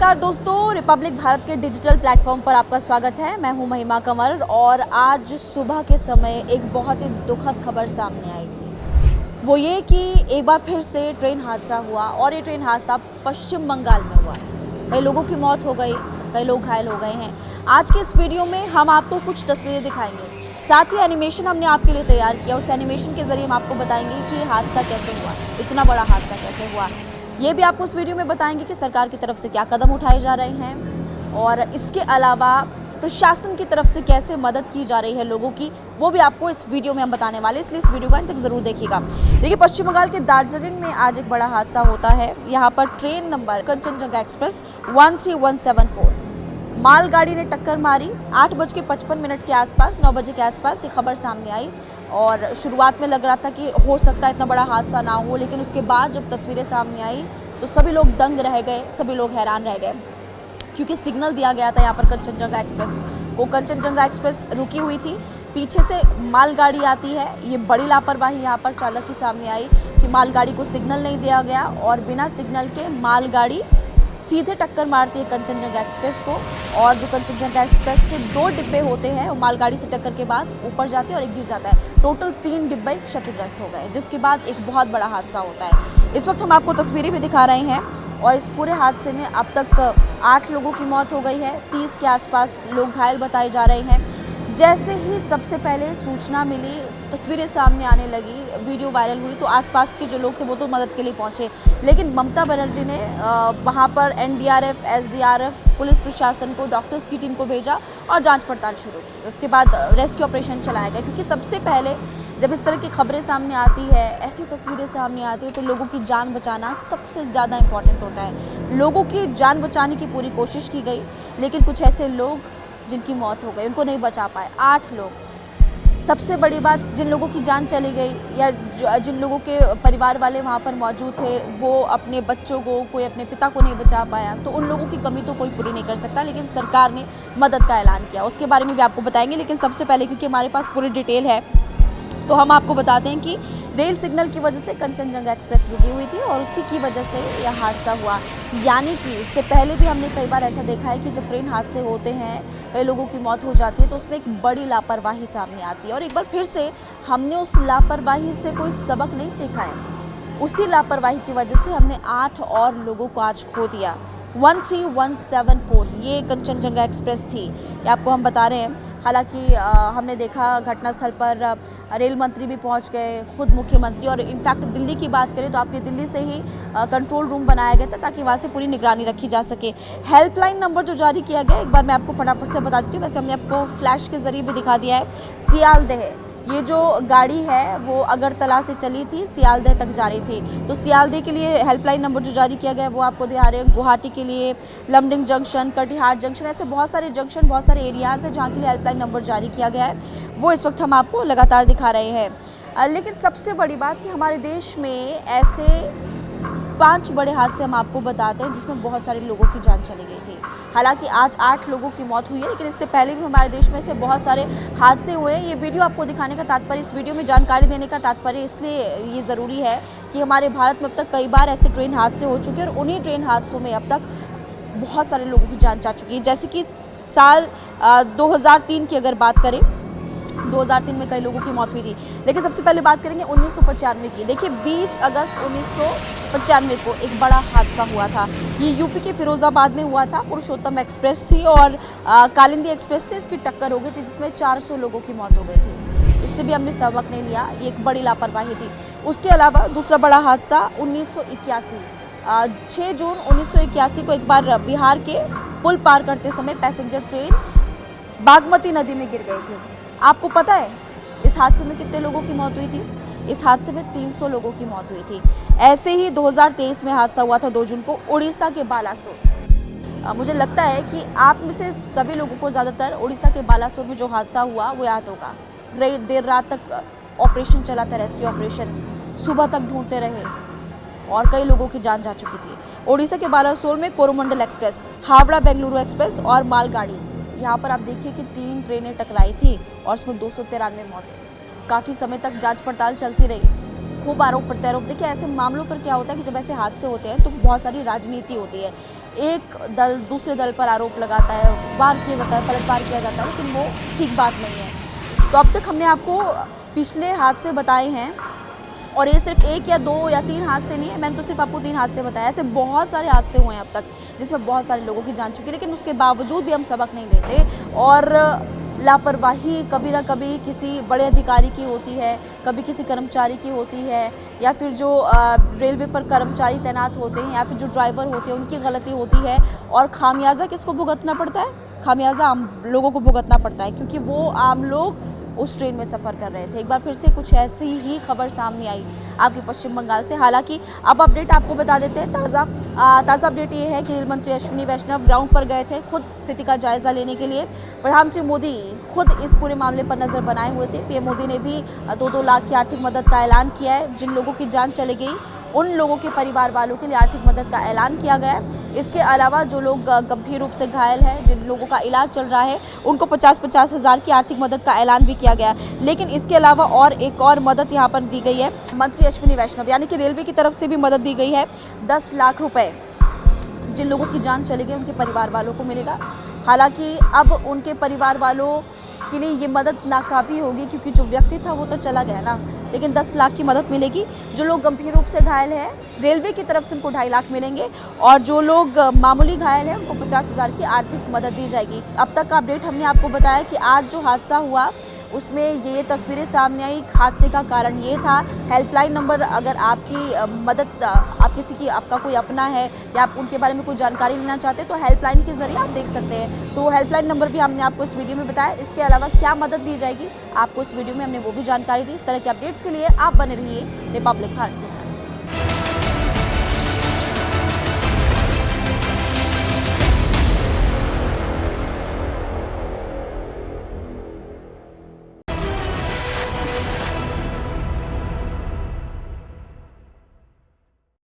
नमस्कार दोस्तों, रिपब्लिक भारत के डिजिटल प्लेटफॉर्म पर आपका स्वागत है। मैं हूं महिमा कंवर और आज सुबह के समय एक बहुत ही दुखद खबर सामने आई थी। वो ये कि एक बार फिर से ट्रेन हादसा हुआ और ये ट्रेन हादसा पश्चिम बंगाल में हुआ। कई लोगों की मौत हो गई, कई लोग घायल हो गए हैं। आज के इस वीडियो में हम आपको कुछ तस्वीरें दिखाएंगे, साथ ही एनिमेशन हमने आपके लिए तैयार किया। उस एनिमेशन के जरिए हम आपको बताएंगे कि ये हादसा कैसे हुआ, इतना बड़ा हादसा कैसे हुआ। ये भी आपको इस वीडियो में बताएंगे कि सरकार की तरफ से क्या कदम उठाए जा रहे हैं और इसके अलावा प्रशासन की तरफ से कैसे मदद की जा रही है लोगों की, वो भी आपको इस वीडियो में हम बताने वाले, इसलिए इस वीडियो को अंत तक जरूर देखिएगा। देखिए, पश्चिम बंगाल के दार्जिलिंग में आज एक बड़ा हादसा होता है। यहाँ पर ट्रेन नंबर कंचनजंगा एक्सप्रेस 13174 मालगाड़ी ने टक्कर मारी। 8:55 के आसपास, 9 बजे के आसपास ये खबर सामने आई और शुरुआत में लग रहा था कि हो सकता है इतना बड़ा हादसा ना हो, लेकिन उसके बाद जब तस्वीरें सामने आई तो सभी लोग दंग रह गए, सभी लोग हैरान रह गए, क्योंकि सिग्नल दिया गया था यहाँ पर कंचनजंगा एक्सप्रेस को। कंचनजंगा एक्सप्रेस रुकी हुई थी, पीछे से मालगाड़ी आती है। ये बड़ी लापरवाही यहाँ पर चालक की सामने आई कि मालगाड़ी को सिग्नल नहीं दिया गया और बिना सिग्नल के मालगाड़ी सीधे टक्कर मारती है कंचनजंगा एक्सप्रेस को। और जो कंचनजंगा एक्सप्रेस के 2 डिब्बे होते हैं वो मालगाड़ी से टक्कर के बाद ऊपर जाते हैं और एक गिर जाता है। टोटल 3 डिब्बे क्षतिग्रस्त हो गए, जिसके बाद एक बहुत बड़ा हादसा होता है। इस वक्त हम आपको तस्वीरें भी दिखा रहे हैं और इस पूरे हादसे में अब तक 8 लोगों की मौत हो गई है, 30 के आसपास लोग घायल बताए जा रहे हैं। जैसे ही सबसे पहले सूचना मिली, तस्वीरें सामने आने लगी, वीडियो वायरल हुई, तो आसपास के जो लोग थे वो तो मदद के लिए पहुंचे, लेकिन ममता बनर्जी ने वहां पर एनडीआरएफ, एसडीआरएफ, पुलिस प्रशासन को, डॉक्टर्स की टीम को भेजा और जांच पड़ताल शुरू की। उसके बाद रेस्क्यू ऑपरेशन चलाया गया, क्योंकि सबसे पहले जब इस तरह की खबरें सामने आती है, ऐसी तस्वीरें सामने आती है, तो लोगों की जान बचाना सबसे ज़्यादा इम्पॉर्टेंट होता है। लोगों की जान बचाने की पूरी कोशिश की गई, लेकिन कुछ ऐसे लोग जिनकी मौत हो गई, उनको नहीं बचा पाए। 8 लोग। सबसे बड़ी बात, जिन लोगों की जान चली गई या जिन लोगों के परिवार वाले वहाँ पर मौजूद थे, वो अपने बच्चों को, कोई अपने पिता को नहीं बचा पाया, तो उन लोगों की कमी तो कोई पूरी नहीं कर सकता, लेकिन सरकार ने मदद का ऐलान किया। उसके बारे में भी आपको बताएंगे, लेकिन सबसे पहले क्योंकि हमारे पास पूरी डिटेल है तो हम आपको बताते हैं कि रेल सिग्नल की वजह से कंचनजंगा एक्सप्रेस रुकी हुई थी और उसी की वजह से यह हादसा हुआ। यानी कि इससे पहले भी हमने कई बार ऐसा देखा है कि जब ट्रेन हादसे होते हैं, कई लोगों की मौत हो जाती है, तो उसमें एक बड़ी लापरवाही सामने आती है और एक बार फिर से हमने उस लापरवाही से कोई सबक नहीं सीखा है। उसी लापरवाही की वजह से हमने 8 और लोगों को आज खो दिया। 13174 ये कंचनजंगा एक्सप्रेस थी, ये आपको हम बता रहे हैं। हालांकि हमने देखा घटनास्थल पर रेल मंत्री भी पहुंच गए, खुद मुख्यमंत्री, और इनफैक्ट दिल्ली की बात करें तो आपके दिल्ली से ही कंट्रोल रूम बनाया गया था ताकि वहां से पूरी निगरानी रखी जा सके। हेल्पलाइन नंबर जो जारी किया गया, एक बार मैं आपको फटाफट से बता देती हूँ, वैसे हमने आपको फ्लैश के जरिए भी दिखा दिया है। सियालदह, ये जो गाड़ी है वो अगरतला से चली थी, सियालदह तक जा रही थी, तो सियालदह के लिए हेल्पलाइन नंबर जो जारी किया गया है वो आपको दिखा रहे हैं। गुवाहाटी के लिए लमडिंग जंक्शन, कटिहार जंक्शन, ऐसे बहुत सारे जंक्शन, बहुत सारे एरियाज़ हैं जहाँ के लिए हेल्पलाइन नंबर जारी किया गया है, वो इस वक्त हम आपको लगातार दिखा रहे हैं। लेकिन सबसे बड़ी बात कि हमारे देश में ऐसे 5 बड़े हादसे हम आपको बताते हैं जिसमें बहुत सारे लोगों की जान चली गई थी। हालांकि आज 8 लोगों की मौत हुई है, लेकिन इससे पहले भी हमारे देश में से बहुत सारे हादसे हुए हैं। ये वीडियो आपको दिखाने का तात्पर्य, इस वीडियो में जानकारी देने का तात्पर्य इसलिए ये ज़रूरी है कि हमारे भारत में अब तक कई बार ऐसे ट्रेन हादसे हो चुके हैं और उन्हीं ट्रेन हादसों में अब तक बहुत सारे लोगों की जान जा चुकी है। जैसे कि साल 2003 की अगर बात करें, 2003 में कई लोगों की मौत हुई थी, लेकिन सबसे पहले बात करेंगे 1995 की। देखिए, 20 अगस्त 1995 को एक बड़ा हादसा हुआ था। ये यूपी के फिरोजाबाद में हुआ था। पुरुषोत्तम एक्सप्रेस थी और कालिंदी एक्सप्रेस से इसकी टक्कर हो गई थी, जिसमें 400 लोगों की मौत हो गई थी। इससे भी हमने सबक नहीं लिया, ये एक बड़ी लापरवाही थी। उसके अलावा दूसरा बड़ा हादसा 1981, 6 जून 1981 को एक बार बिहार के पुल पार करते समय पैसेंजर ट्रेन बागमती नदी में गिर गई थी। आपको पता है इस हादसे में कितने लोगों की मौत हुई थी? इस हादसे में 300 लोगों की मौत हुई थी। ऐसे ही 2023 में हादसा हुआ था 2 जून को उड़ीसा के बालासोर। मुझे लगता है कि आप में से सभी लोगों को ज़्यादातर उड़ीसा के बालासोर में जो हादसा हुआ वो याद होगा। देर रात तक ऑपरेशन चला था, रेस्क्यू ऑपरेशन, सुबह तक ढूंढते रहे और कई लोगों की जान जा चुकी थी। उड़ीसा के बालासोर में कोरोमंडल एक्सप्रेस, हावड़ा बेंगलुरु एक्सप्रेस और मालगाड़ी, यहाँ पर आप देखिए कि 3 ट्रेनें टकराई थी और इसमें 293 मौतें। काफ़ी समय तक जांच पड़ताल चलती रही, खूब आरोप प्रत्यारोप। देखिए ऐसे मामलों पर क्या होता है कि जब ऐसे हादसे होते हैं तो बहुत सारी राजनीति होती है। एक दल दूसरे दल पर आरोप लगाता है, वार किया जाता है, पलटवार किया जाता है, लेकिन वो ठीक बात नहीं है। तो अब तक हमने आपको पिछले हादसे बताए हैं और ये सिर्फ 1 या 2 या 3 हादसे नहीं है, मैंने तो सिर्फ आपको 3 हादसे बताए। ऐसे बहुत सारे हादसे हुए हैं अब तक जिसमें बहुत सारे लोगों की जान चुकी है, लेकिन उसके बावजूद भी हम सबक नहीं लेते और लापरवाही कभी ना कभी किसी बड़े अधिकारी की होती है, कभी किसी कर्मचारी की होती है, या फिर जो रेलवे पर कर्मचारी तैनात होते हैं या फिर जो ड्राइवर होते हैं उनकी गलती होती है। और खामियाजा किसको भुगतना पड़ता है? खामियाजा आम लोगों को भुगतना पड़ता है, क्योंकि वो आम लोग उस ट्रेन में सफ़र कर रहे थे। एक बार फिर से कुछ ऐसी ही खबर सामने आई आपकी पश्चिम बंगाल से। हालांकि अब अपडेट आपको बता देते हैं। ताज़ा अपडेट ये है कि रेल मंत्री अश्विनी वैष्णव ग्राउंड पर गए थे खुद स्थिति का जायज़ा लेने के लिए। प्रधानमंत्री मोदी खुद इस पूरे मामले पर नज़र बनाए हुए थे। पीएम मोदी ने भी 2-2 लाख की आर्थिक मदद का ऐलान किया है। जिन लोगों की जान चली गई उन लोगों के परिवार वालों के लिए आर्थिक मदद का ऐलान किया गया है। इसके अलावा जो लोग गंभीर रूप से घायल हैं, जिन लोगों का इलाज चल रहा है, उनको 50-50 हज़ार की आर्थिक मदद का ऐलान भी किया गया है। लेकिन इसके अलावा और एक और मदद यहाँ पर दी गई है। मंत्री अश्विनी वैष्णव यानी कि रेलवे की तरफ से भी मदद दी गई है। 10 लाख रुपए जिन लोगों की जान चली गई उनके परिवार वालों को मिलेगा। हालांकि अब उनके परिवार वालों के लिए ये मदद नाकाफ़ी होगी, क्योंकि जो व्यक्ति था वो तो चला गया ना, लेकिन 10 लाख की मदद मिलेगी। जो लोग गंभीर रूप से घायल हैं रेलवे की तरफ से उनको 2.5 लाख मिलेंगे और जो लोग मामूली घायल हैं उनको 50,000 की आर्थिक मदद दी जाएगी। अब तक का अपडेट हमने आपको बताया कि आज जो हादसा हुआ उसमें ये तस्वीरें सामने आई। हादसे का कारण ये था। हेल्पलाइन नंबर, अगर आपकी मदद आप किसी की आपका कोई अपना है या आप उनके बारे में कोई जानकारी लेना चाहते हैं तो हेल्पलाइन के जरिए आप देख सकते हैं। तो हेल्पलाइन नंबर भी हमने आपको इस वीडियो में बताया। इसके अलावा क्या मदद दी जाएगी आपको इस वीडियो में हमने वो भी जानकारी दी। इस तरह के अपडेट्स के लिए आप बने रहिए रिपब्लिक भारत के साथ।